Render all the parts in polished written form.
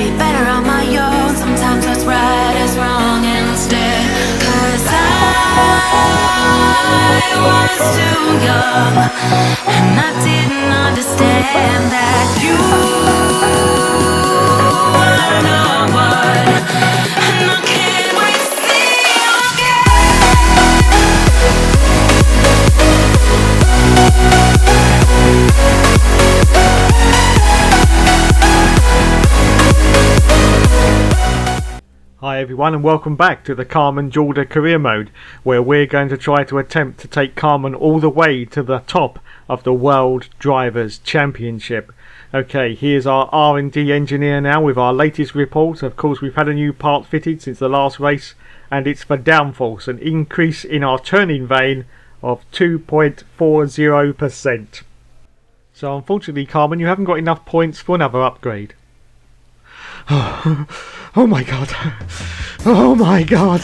be better on my own. Sometimes what's right is wrong instead. 'Cause I was too young, and I didn't understand that you were no one. And I can't wait to see you Hi everyone, and welcome back to the Carmen Jorda career mode, where we're going to try to attempt to take Carmen all the way to the top of the World Drivers' Championship. Okay, here's our R&D engineer now with our latest report. Of course, we've had a new part fitted since the last race, and it's for downforce, an increase in our turning vane of 2.40%. So unfortunately, Carmen, you haven't got enough points for another upgrade. Oh my god. Oh my god.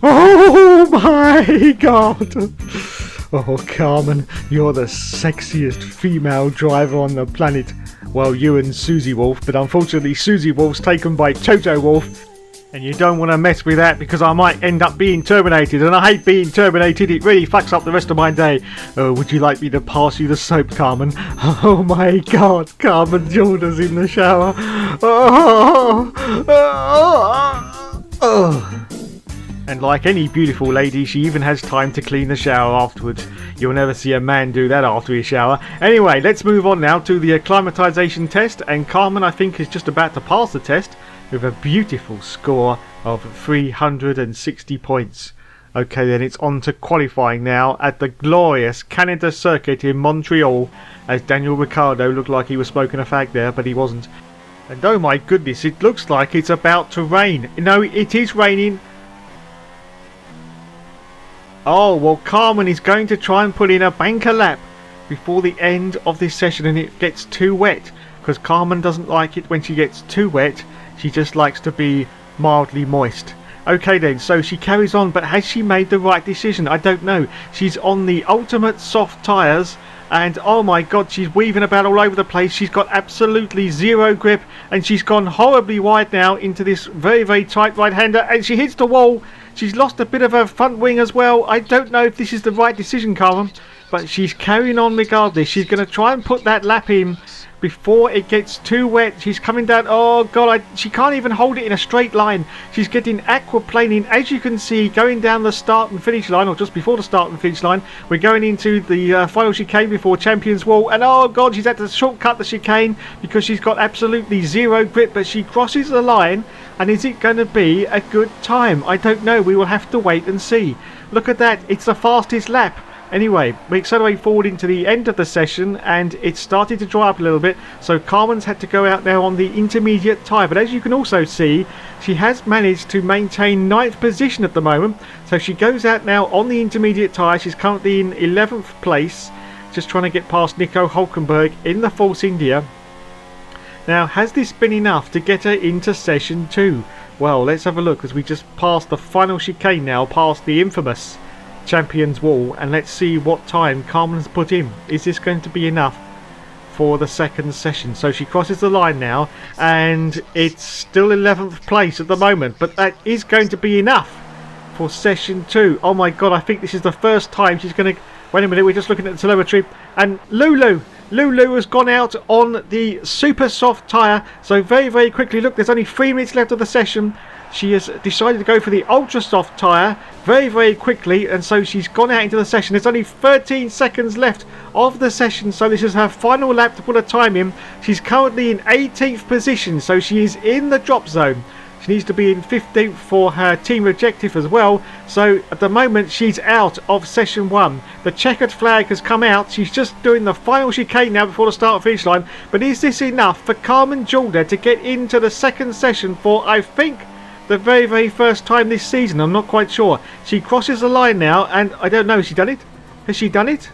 Oh my god. Oh, Carmen, you're the sexiest female driver on the planet. Well, you and Susie Wolf, but unfortunately Susie Wolf's taken by Toto Wolf. And you don't want to mess with that because I might end up being terminated. And I hate being terminated. It really fucks up the rest of my day. Would you like me to pass you the soap, Carmen? Oh my god. Carmen Jorda's in the shower. And like any beautiful lady, she even has time to clean the shower afterwards. You'll never see a man do that after his shower. Anyway, let's move on now to the acclimatization test. And Carmen, I think, is just about to pass the test with a beautiful score of 360 points. Okay, then it's on to qualifying now at the glorious Canada circuit in Montreal, as Daniel Ricciardo looked like he was smoking a fag there, but he wasn't. And oh my goodness, it looks like it's about to rain. No, it is raining. Oh, well, Carmen is going to try and put in a banker lap before the end of this session, and it gets too wet, because Carmen doesn't like it when she gets too wet. She just likes to be mildly moist. Okay then, so she carries on, but has she made the right decision? I don't know. She's on the ultimate soft tyres, and oh my god, she's weaving about all over the place. She's got absolutely zero grip, and she's gone horribly wide now into this very, very tight right-hander, and she hits the wall. She's lost a bit of her front wing as well. I don't know if this is the right decision, Carmen, but she's carrying on regardless. She's going to try and put that lap in before it gets too wet. She's coming down. Oh god, she can't even hold it in a straight line. She's getting aquaplaning, as you can see, going down the start and finish line, or just before the start and finish line. We're going into the final chicane before Champions Wall, and oh god, she's had to shortcut the chicane because she's got absolutely zero grip, but she crosses the line. And is it going to be a good time? I don't know. We will have to wait and see. Look at that. It's the fastest lap. Anyway, we accelerate forward into the end of the session, and it's started to dry up a little bit. So Carmen's had to go out now on the intermediate tyre. But as you can also see, she has managed to maintain 9th position at the moment. So she goes out now on the intermediate tyre. She's currently in 11th place, just trying to get past Nico Hulkenberg in the Force India. Now, has this been enough to get her into session 2? Well, let's have a look, as we just passed the final chicane now, past the infamous Champions Wall, and let's see what time Carmen's put in. Is this going to be enough for the second session? So she crosses the line now, and it's still 11th place at the moment, but that is going to be enough for session 2. Oh my god, I think this is the first time she's going to... Wait a minute, we're just looking at the telemetry, and Lulu has gone out on the super soft tyre. So very, very quickly, look, there's only 3 minutes left of the session. She has decided to go for the ultra soft tyre very, very quickly, and so she's gone out into the session. There's only 13 seconds left of the session, so this is her final lap to put a time in. She's currently in 18th position, so she is in the drop zone. She needs to be in 15th for her team objective as well. So at the moment she's out of session 1. The checkered flag has come out. She's just doing the final chicane now before the start and finish line. But is this enough for Carmen Jorda to get into the second session for, I think, the very, very first time this season? I'm not quite sure. She crosses the line now, and I don't know, has she done it? Has she done it?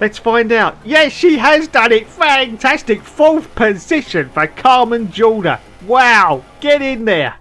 Let's find out. Yes, she has done it. Fantastic. 4th position for Carmen Jorda. Wow. Get in there.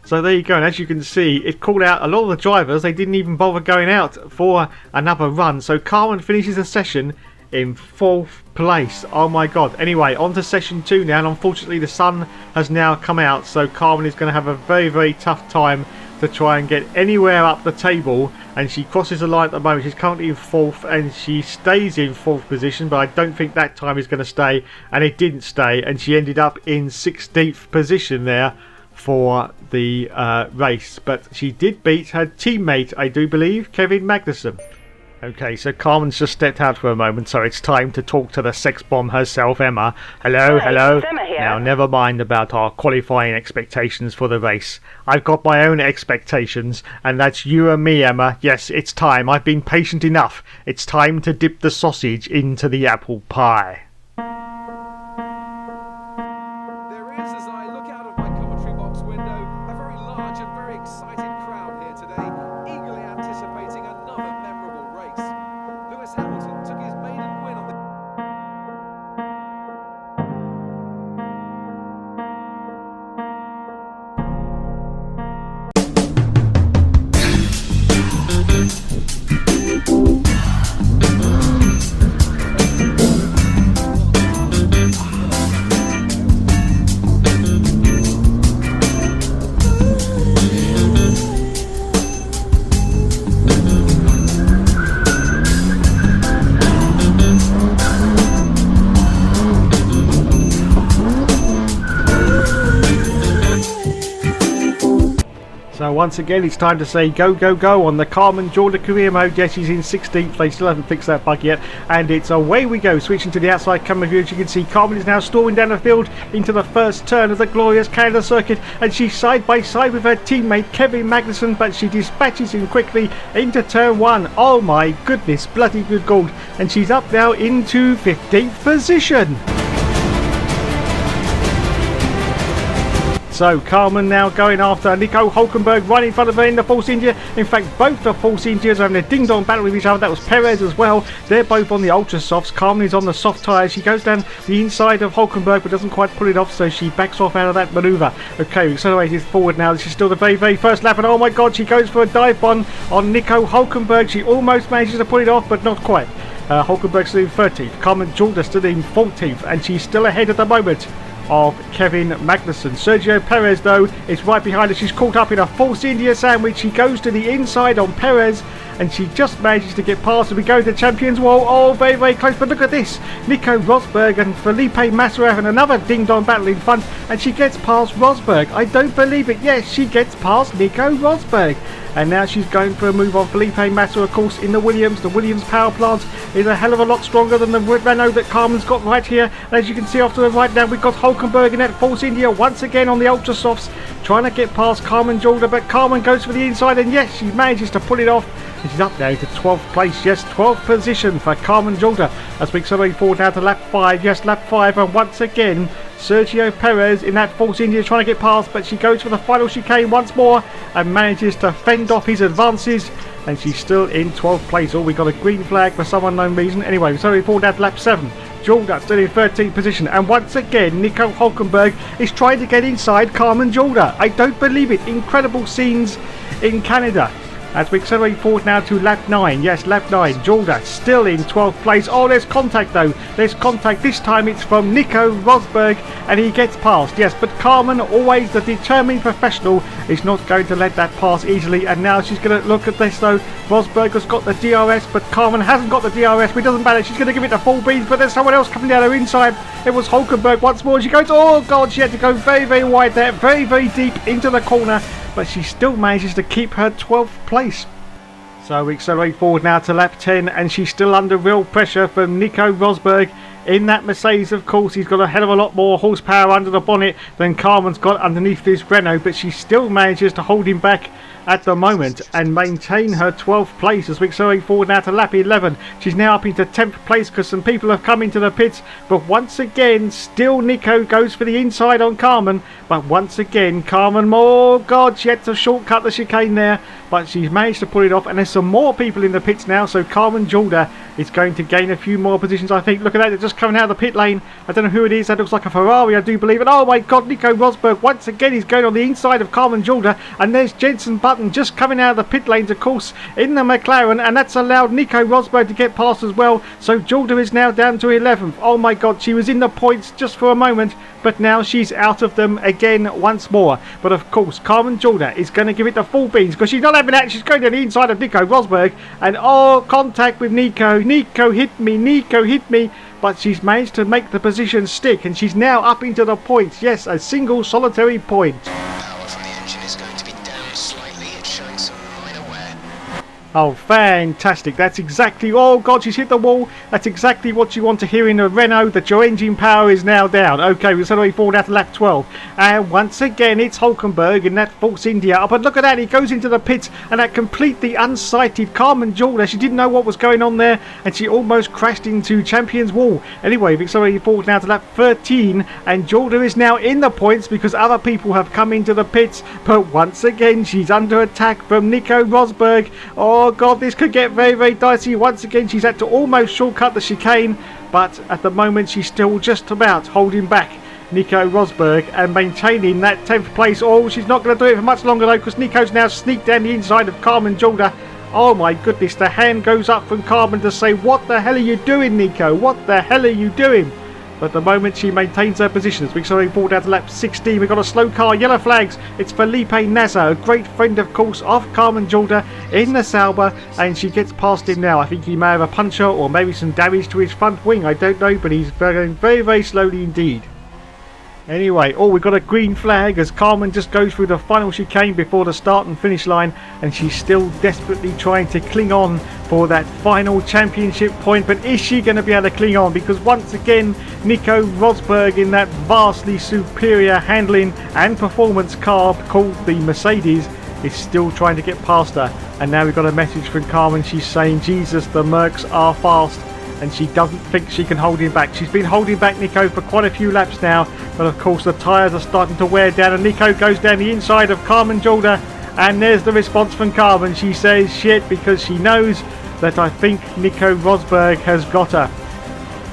So there you go, and as you can see, it called out a lot of the drivers. They didn't even bother going out for another run. So Carmen finishes the session in 4th place. Oh my god. Anyway, on to session 2 now, and unfortunately the sun has now come out, so Carmen is going to have a very, very tough time to try and get anywhere up the table, and she crosses the line at the moment. She's currently in 4th and she stays in 4th position, but I don't think that time is going to stay, and it didn't stay, and she ended up in 16th position there for the race. But she did beat her teammate, I do believe, Kevin Magnussen. Okay, so Carmen's just stepped out for a moment, so it's time to talk to the sex bomb herself, Emma. Hello, hello. It's Emma here. Now, never mind about our qualifying expectations for the race. I've got my own expectations, and that's you and me, Emma. Yes, it's time. I've been patient enough. It's time to dip the sausage into the apple pie. There is, as I look out of my commentary box window, a very large and very excited crowd here today, eagerly anticipating another memorable race. Lewis Hamilton took his maiden win on the... So once again, it's time to say go, go, go on the Carmen Jorda career mode. Yes, she's in 16th. They still haven't fixed that bug yet. And it's away we go. Switching to the outside camera view, as you can see, Carmen is now storming down the field into the first turn of the glorious Canada circuit. And she's side by side with her teammate, Kevin Magnussen, but she dispatches him quickly into turn 1. Oh my goodness, bloody good gold. And she's up now into 15th position. So Carmen now going after Nico Hulkenberg, right in front of her in the Force India. In fact, both the Force Indias are having a ding-dong battle with each other. That was Perez as well. They're both on the ultra softs. Carmen is on the soft tyres. She goes down the inside of Hulkenberg but doesn't quite pull it off, so she backs off out of that manoeuvre. Okay, accelerated forward now. This is still the very, very first lap, and oh my god, she goes for a dive bomb on Nico Hulkenberg. She almost manages to pull it off, but not quite. Hulkenberg still in 13th. Carmen Jorda still in 14th, and she's still ahead at the moment of Kevin Magnussen. Sergio Perez, though, is right behind her. She's caught up in a Force India sandwich. She goes to the inside on Perez, and she just manages to get past as we go to Champions Wall. Oh, very, very close. But look at this. Nico Rosberg and Felipe Massa having another ding-dong battle in front, and she gets past Rosberg. I don't believe it. Yes, she gets past Nico Rosberg. And now she's going for a move on Felipe Massa, of course, in the Williams. The Williams power plant is a hell of a lot stronger than the Renault that Carmen's got right here. And as you can see off to the right now, we've got Hulkenberg in that Force India once again on the ultra softs, trying to get past Carmen Jorda, but Carmen goes for the inside, and yes, she manages to pull it off. And she's up now to 12th place. Yes, 12th position for Carmen Jorda as we accelerate forward now to lap 5. Yes, lap 5, and once again Sergio Perez in that Force India trying to get past, but she goes for the final chicane once more and manages to fend off his advances, and she's still in 12th place. Oh, we got a green flag for some unknown reason. Anyway, so we forward down to lap 7. Jorda still in 13th position, and once again Nico Hulkenberg is trying to get inside Carmen Jorda. I don't believe it. Incredible scenes in Canada as we accelerate forward now to lap 9. Yes, lap 9. Jorda still in 12th place. Oh, there's contact though. There's contact. This time it's from Nico Rosberg, and he gets past. Yes, but Carmen, always the determined professional, is not going to let that pass easily. And now she's going to look at this though. Rosberg has got the DRS, but Carmen hasn't got the DRS. But it doesn't matter. She's going to give it to full beans, but there's someone else coming down her inside. It was Hulkenberg once more. She goes, oh god, she had to go very, very wide there. Very, very deep into the corner, but she still manages to keep her 12th place. So we accelerate forward now to lap 10, and she's still under real pressure from Nico Rosberg in that Mercedes. Of course, he's got a hell of a lot more horsepower under the bonnet than Carmen's got underneath this Renault, but she still manages to hold him back at the moment and maintain her 12th place as we accelerate forward now to lap 11. She's now up into 10th place because some people have come into the pits, but once again still Nico goes for the inside on Carmen, but once again Carmen, oh god, she had to shortcut the chicane there, but she's managed to pull it off, and there's some more people in the pits now, so Carmen Jorda is going to gain a few more positions, I think. Look at that, they're just coming out of the pit lane. I don't know who it is. That looks like a Ferrari, I do believe it. Oh my god, Nico Rosberg once again is going on the inside of Carmen Jorda, and there's Jenson Button Martin just coming out of the pit lanes, of course, in the McLaren, and that's allowed Nico Rosberg to get past as well. So Jorda is now down to 11th. Oh my god, she was in the points just for a moment, but now she's out of them again once more. But of course, Carmen Jorda is going to give it the full beans because she's not having that. She's going to the inside of Nico Rosberg, and contact with Nico. Nico hit me. But she's managed to make the position stick, and she's now up into the points. Yes, a single solitary point. Power from the engine is going to be down slightly. It's showing some minor wear. Oh, fantastic. That's exactly... Oh, God, she's hit the wall. That's exactly what you want to hear in a Renault, that your engine power is now down. Okay, we're suddenly forward out to lap 12. And once again, it's Hulkenberg in that Force India. Oh, but look at that. He goes into the pits, and that completely unsighted Carmen Jorda. She didn't know what was going on there, and she almost crashed into Champion's Wall. Anyway, we're suddenly forward now to lap 13, and Jorda is now in the points because other people have come into the pits. But once again, she's under attack from Nico Rosberg. Oh god, this could get very, very dicey. Once again, she's had to almost shortcut the chicane, but at the moment she's still just about holding back Nico Rosberg and maintaining that 10th place. Oh, she's not going to do it for much longer though, because Nico's now sneaked down the inside of Carmen Jorda. Oh my goodness, the hand goes up from Carmen to say, what the hell are you doing, Nico? What the hell are you doing? But at the moment she maintains her positions. We're going forward down to lap 16. We've got a slow car, yellow flags. It's Felipe Nasser, a great friend of course of Carmen Jorda in the Sauber, and she gets past him now. I think he may have a puncture or maybe some damage to his front wing, I don't know, but he's going very, very slowly indeed. Anyway, we've got a green flag as Carmen just goes through the final chicane before the start and finish line, and she's still desperately trying to cling on for that final championship point. But is she going to be able to cling on? Because once again, Nico Rosberg in that vastly superior handling and performance car called the Mercedes is still trying to get past her. And now we've got a message from Carmen. She's saying, Jesus, the Mercs are fast. And she doesn't think she can hold him back. She's been holding back Nico for quite a few laps now, but of course the tyres are starting to wear down, and Nico goes down the inside of Carmen Jorda, and there's the response from Carmen. She says shit because she knows that I think Nico Rosberg has got her.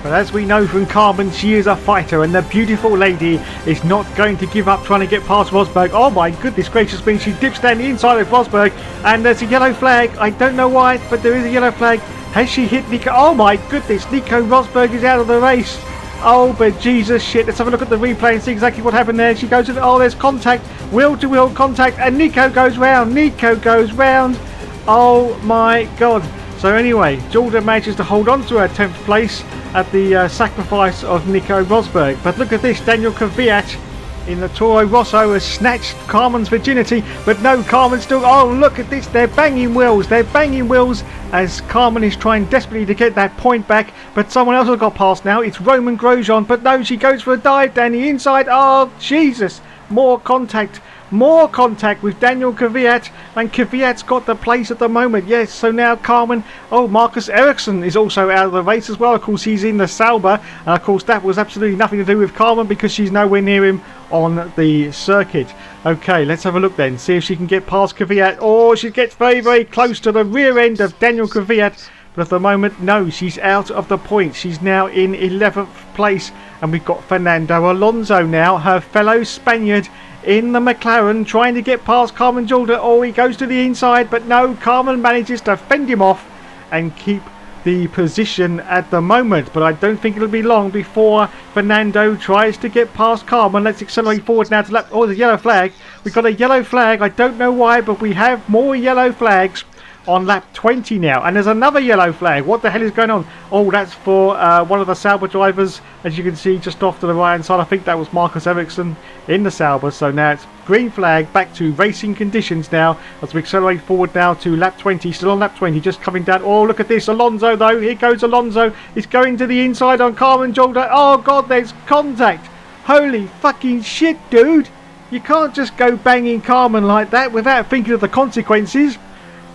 But as we know from Carmen, she is a fighter, and the beautiful lady is not going to give up trying to get past Rosberg. Oh my goodness gracious me, she dips down the inside of Rosberg, and there's a yellow flag. I don't know why, but there is a yellow flag. Has she hit Nico? Oh my goodness, Nico Rosberg is out of the race. Oh, but Jesus shit. Let's have a look at the replay and see exactly what happened there. She goes, there's contact, wheel-to-wheel contact, and Nico goes round. Oh my god. So anyway, Jorda manages to hold on to her 10th place at the sacrifice of Nico Rosberg. But look at this, Daniel Kvyat in the Toro Rosso has snatched Carmen's virginity, but no, Carmen's still... Oh, look at this, they're banging wheels as Carmen is trying desperately to get that point back, but someone else has got past now. It's Roman Grosjean, but no, she goes for a dive down the inside. Oh, Jesus, more contact with Daniel Kvyat, and Kvyat's got the place at the moment. Yes, so now Carmen... Oh, Marcus Ericsson is also out of the race as well. Of course, he's in the Sauber, and of course that was absolutely nothing to do with Carmen because she's nowhere near him on the circuit. Okay, let's have a look then, see if she can get past Kvyat. Oh, she gets very, very close to the rear end of Daniel Kvyat, but at the moment, no, she's out of the points. She's now in 11th place, and we've got Fernando Alonso now, her fellow Spaniard, in the McLaren, trying to get past Carmen Jorda. Oh, he goes to the inside, but no, Carmen manages to fend him off and keep the position at the moment. But I don't think it'll be long before Fernando tries to get past Carmen. Let's accelerate forward now to lap... Oh, the yellow flag. We've got a yellow flag. I don't know why, but we have more yellow flags on lap 20 now, and there's another yellow flag. What the hell is going on? Oh, that's for one of the Sauber drivers, as you can see just off to the right hand side. I think that was Marcus Ericsson in the Sauber. So now it's green flag, back to racing conditions now as we accelerate forward now to lap 20. Still on lap 20, just coming down. Oh, look at this, Alonso though. Here goes Alonso. He's going to the inside on Carmen Jorda. Oh god, there's contact. Holy fucking shit, dude. You can't just go banging Carmen like that without thinking of the consequences.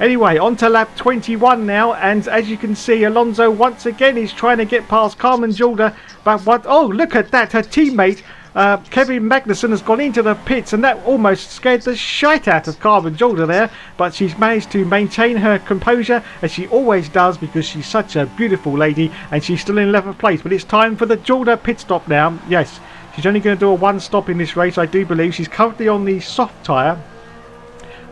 Anyway, on to lap 21 now, and as you can see, Alonso once again is trying to get past Carmen Jorda, but what? Oh, look at that, her teammate Kevin Magnussen has gone into the pits, and that almost scared the shite out of Carmen Jorda there, but she's managed to maintain her composure, as she always does, because she's such a beautiful lady, and she's still in 11th place. But it's time for the Jorda pit stop now. Yes, she's only going to do a one stop in this race, I do believe. She's currently on the soft tyre.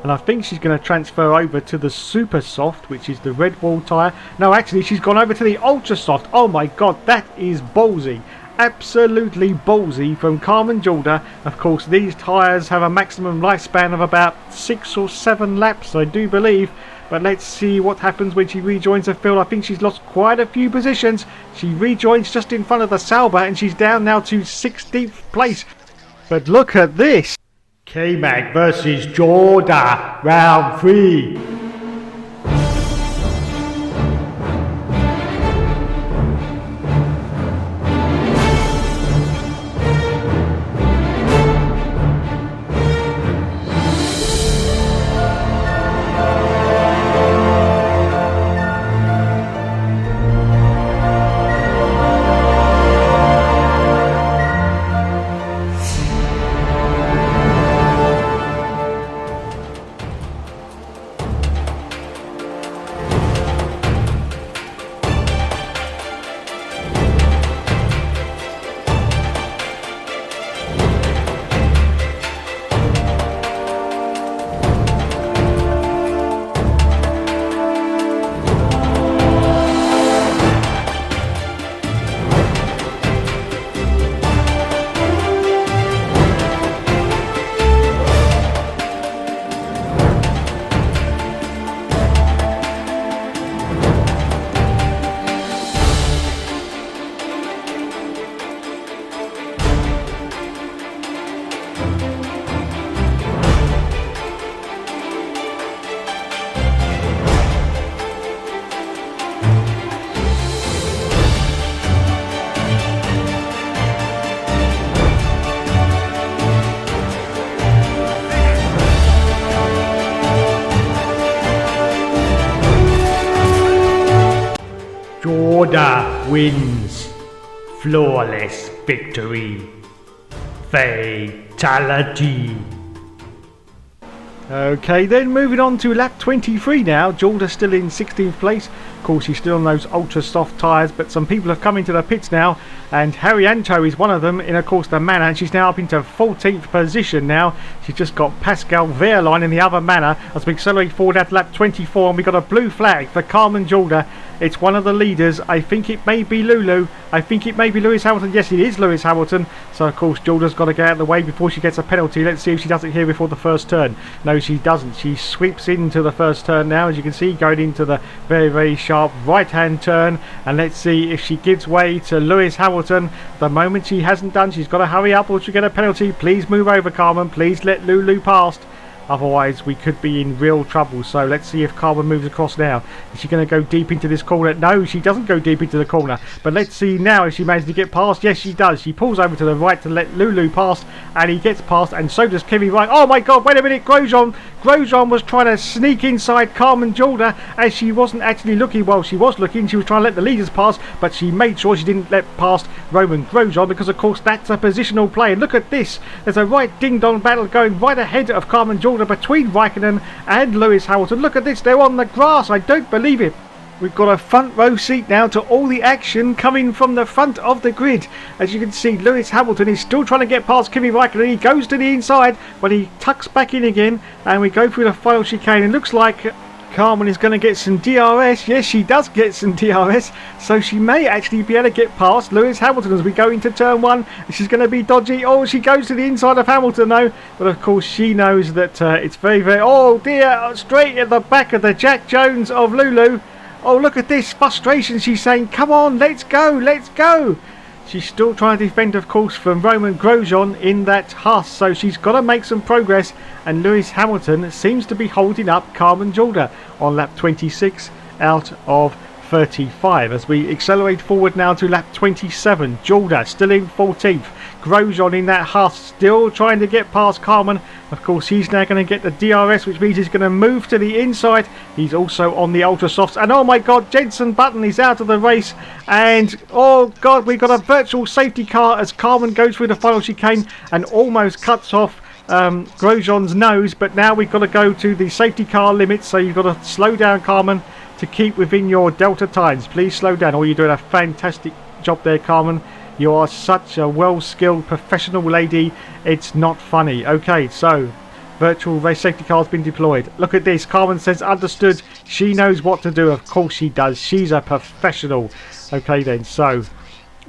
and I think she's going to transfer over to the Super Soft, which is the red wall tyre. No, actually she's gone over to the Ultra Soft. Oh my god, that is ballsy. Absolutely ballsy from Carmen Jorda. Of course, these tyres have a maximum lifespan of about 6 or 7 laps, I do believe. But let's see what happens when she rejoins the field. I think she's lost quite a few positions. She rejoins just in front of the Sauber, and she's down now to 16th place. But look at this. K-Mag versus Jorda, round 3. Jorda wins. Flawless victory. Fatality. Okay, then moving on to lap 23 now. Jorda's still in 16th place. Of course, she's still on those ultra soft tyres, but some people have come into the pits now, and Harrianto is one of them in, of course, the Manor, and she's now up into 14th position now. She's just got Pascal Wehrlein in the other Manor as we accelerate forward at lap 24, and we got a blue flag for Carmen Jorda. It's one of the leaders. I think it may be Lulu. I think it may be Lewis Hamilton. Yes, it is Lewis Hamilton. So, of course, Jorda's got to get out of the way before she gets a penalty. Let's see if she does it here before the first turn. No, she doesn't. She sweeps into the first turn now, as you can see, going into the very, very sharp right-hand turn. And let's see if she gives way to Lewis Hamilton. The moment she hasn't done, she's got to hurry up or she'll get a penalty. Please move over, Carmen. Please let Lulu past. Otherwise, we could be in real trouble. So let's see if Carmen moves across now. Is she going to go deep into this corner? No, she doesn't go deep into the corner. But let's see now if she manages to get past. Yes, she does. She pulls over to the right to let Lulu pass, and he gets past, and so does Kimi Wright. Oh my God, wait a minute, Grosjean. Grosjean was trying to sneak inside Carmen Jorda as she wasn't actually looking. Well, she was looking. She was trying to let the leaders pass, but she made sure she didn't let past Roman Grosjean because, of course, that's a positional play. And look at this. There's a right ding-dong battle going right ahead of Carmen Jorda between Raikkonen and Lewis Hamilton. Look at this, they're on the grass. I don't believe it. We've got a front row seat now to all the action coming from the front of the grid. As you can see, Lewis Hamilton is still trying to get past Kimi Raikkonen. He goes to the inside, but he tucks back in again, and we go through the final chicane. It looks like Carmen is going to get some DRS. Yes, she does get some DRS, so she may actually be able to get past Lewis Hamilton as we go into turn one. She's going to be dodgy. Oh, she goes to the inside of Hamilton though, but of course she knows that it's very, very... Oh dear, straight at the back of the Jack Jones of Lulu. Oh, look at this frustration. She's saying, come on, let's go, let's go. She's still trying to defend, of course, from Roman Grosjean in that Haas, so she's got to make some progress, and Lewis Hamilton seems to be holding up Carmen Jorda on lap 26 out of 35 as we accelerate forward now to lap 27. Jorda still in 14th. Grosjean in that Haas still trying to get past Carmen. Of course, he's now going to get the DRS, which means he's going to move to the inside. He's also on the ultra softs, and oh my God, Jenson Button is out of the race, and oh God, we've got a virtual safety car as Carmen goes through the final chicane and almost cuts off Grosjean's nose. But now we've got to go to the safety car limits, so you've got to slow down, Carmen, to keep within your delta times. Please slow down. Oh, you're doing a fantastic job there, Carmen. You are such a well-skilled professional lady. It's not funny. Okay, so virtual race safety car has been deployed. Look at this. Carmen says understood. She knows what to do. Of course she does. She's a professional. Okay then, so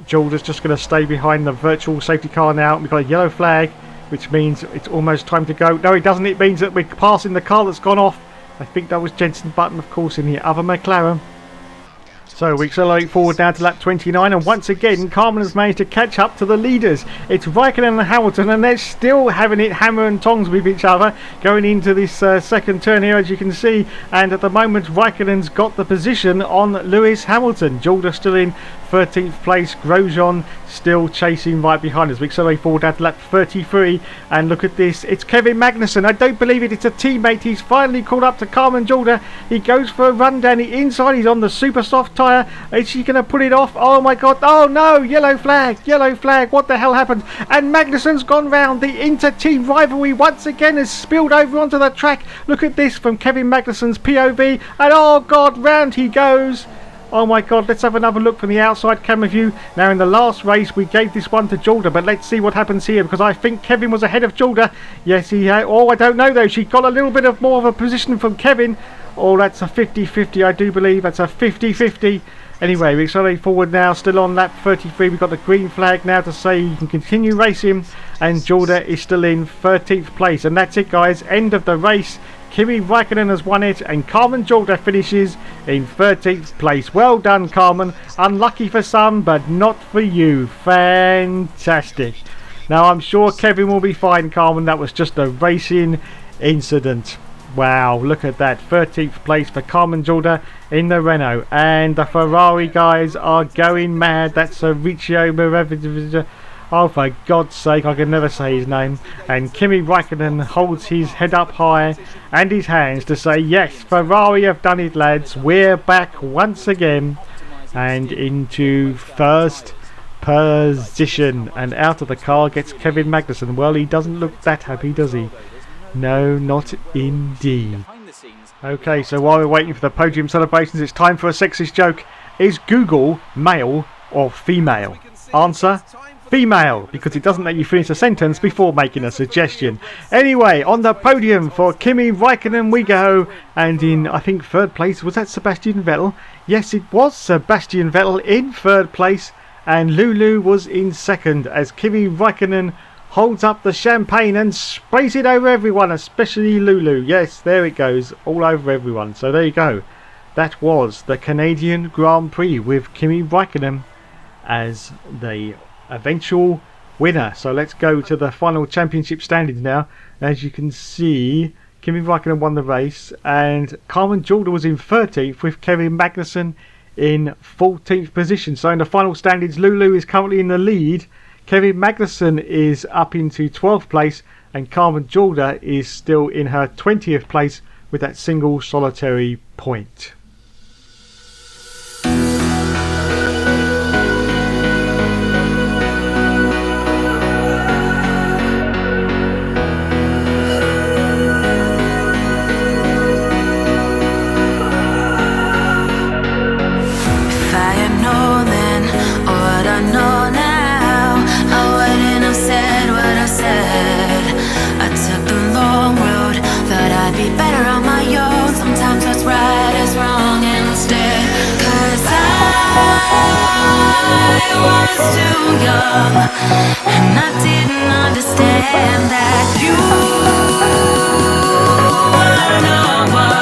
Jorda's just going to stay behind the virtual safety car now. We've got a yellow flag, which means it's almost time to go. No, it doesn't. It means that we're passing the car that's gone off. I think that was Jensen Button, of course, in the other McLaren. So we accelerate forward now to lap 29, and once again Carmen has managed to catch up to the leaders. It's Raikkonen and Hamilton, and they're still having it hammer and tongs with each other going into this second turn here, as you can see. And at the moment Raikkonen's got the position on Lewis Hamilton. Jorda still in 13th place. Grosjean still chasing right behind us. We accelerate forward down to lap 33, and look at this. It's Kevin Magnussen. I don't believe it. It's a teammate. He's finally caught up to Carmen Jorda. He goes for a run down the inside. He's on the super soft tyre. Is she going to put it off? Oh my god. Oh no. Yellow flag. Yellow flag. What the hell happened? And Magnussen's gone round. The inter-team rivalry once again has spilled over onto the track. Look at this from Kevin Magnussen's POV. And oh god, round he goes. Oh my god, let's have another look from the outside camera view. Now in the last race we gave this one to Jorda, but let's see what happens here, because I think Kevin was ahead of Jorda. Yes, he had. Oh, I don't know though. She got a little bit of more of a position from Kevin. Oh, that's a 50-50, I do believe. That's a 50-50. Anyway, we accelerate forward now, still on lap 33. We've got the green flag now to say you can continue racing, and Jorda is still in 13th place. And that's it, guys. End of the race. Kimi Raikkonen has won it, and Carmen Jorda finishes in 13th place. Well done, Carmen. Unlucky for some, but not for you. Fantastic. Now, I'm sure Kevin will be fine, Carmen. That was just a racing incident. Wow, look at that. 13th place for Carmen Jorda in the Renault. And the Ferrari guys are going mad. That's a Riccio Maravilla. Oh, for God's sake, I can never say his name. And Kimi Raikkonen holds his head up high and his hands to say, yes, Ferrari have done it, lads. We're back once again. And into first position. And out of the car gets Kevin Magnussen. Well, he doesn't look that happy, does he? No, not indeed. Okay, so while we're waiting for the podium celebrations, it's time for a sexist joke. Is Google male or female? Answer: female, because it doesn't let you finish a sentence before making a suggestion. Anyway, on the podium for Kimi Raikkonen we go, and in, I think, third place, was that Sebastian Vettel? Yes, it was Sebastian Vettel in third place, and Lulu was in second, as Kimi Raikkonen holds up the champagne and sprays it over everyone, especially Lulu. Yes, there it goes, all over everyone. So there you go. That was the Canadian Grand Prix with Kimi Raikkonen as the eventual winner. So let's go to the final championship standings now. As you can see, Kimi Raikkonen won the race, and Carmen Jorda was in 13th with Kevin Magnussen in 14th position. So in the final standings, Lulu is currently in the lead. Kevin Magnussen is up into 12th place, and Carmen Jorda is still in her 20th place with that single solitary point. I was too young, and I didn't understand that you were no one.